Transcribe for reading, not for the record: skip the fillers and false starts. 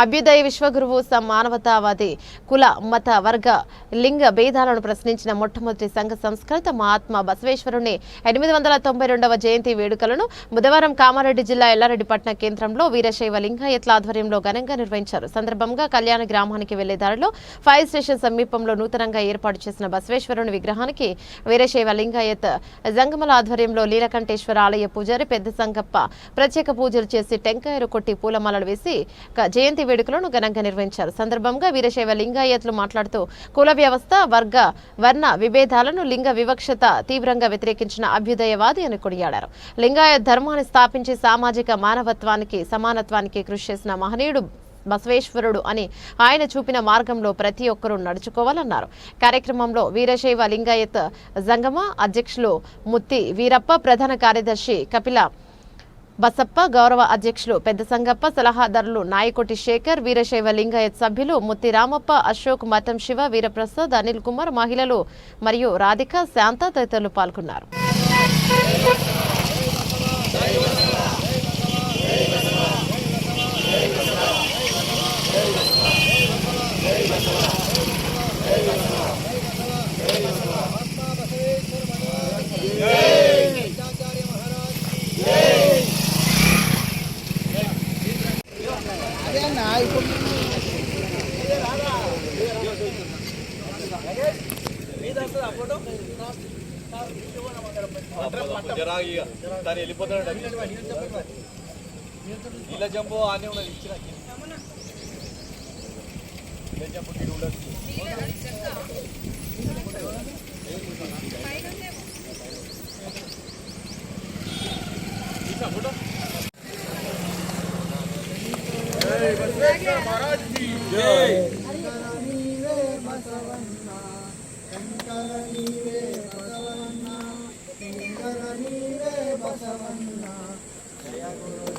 అభ్యుదయ విశ్వగురువు మానవతావాది కుల మత వర్గ లింగ భేదాలను ప్రశ్నించిన మొట్టమొదటి సంఘ సంస్కృత మహాత్మా బసవేశ్వరుని 892వ జయంతి వేడుకలను బుధవారం కామారెడ్డి జిల్లా ఎల్లారెడ్డిపట్న కేంద్రంలో వీరశైవ లింగాయత్ల ఆధ్వర్యంలో ఘనంగా నిర్వహించారు. సందర్భంగా కళ్యాణ గ్రామానికి వెళ్లే దారిలో ఫైర్ స్టేషన్ సమీపంలో నూతనంగా ఏర్పాటు చేసిన బసవేశ్వరుని విగ్రహానికి వీరశైవ లింగాయత్ జంగమల ఆధ్వర్యంలో లీలకంఠేశ్వర ఆలయ పూజారి పెద్ద సంగప్ప ప్రత్యేక పూజలు చేసి టెంకాయలు కొట్టి పూలమాలలు వేసి జయంతి వేడుకలను ఘనంగా నిర్వహించారు. సందర్భంగా వీరశైవ లింగాయత్లు మాట్లాడుతూ కుల వ్యవస్థ వర్గ వర్ణ విభేదాలను లింగ వివక్షత తీవ్రంగా వ్యతిరేకించిన అభ్యుదయవాది అని కొనియాడారు. లింగాయత్ ధర్మాన్ని స్థాపించి సామాజిక మానవత్వానికి సమానత్వానికి కృషి చేసిన మహనీయుడు బసవేశ్వరుడు అని ఆయన చూపిన మార్గంలో ప్రతి ఒక్కరూ నడుచుకోవాలన్నారు. కార్యక్రమంలో వీరశైవ లింగాయత్ జంగమ అధ్యక్షులు ముత్తి వీరప్ప, ప్రధాన కార్యదర్శి కపిల బసప్ప, గౌరవ అధ్యక్షులు పెద్ద సంగప్ప, సలహాదారులు నాయకోటి శేఖర్, వీరశైవ లింగాయత్ సభ్యులు ముత్తి రామప్ప, అశోక్, మతం శివ, వీరప్రసాద్, అనిల్ కుమార్, మహిళలు మరియు రాధిక, శాంత తదితరులు పాల్గొన్నారు. ఇలా జంబో ఆనే ఉన్నది ఇచ్చిన ఇలా జంబో గిడి ఉండదు ఇసా ఫోటో జై బసవేశ్వర మహారాజ్ की జై నీవే బసవన్న శంకర నీవే బసవన్న శంకర నీవే బసవన్న జయ గురు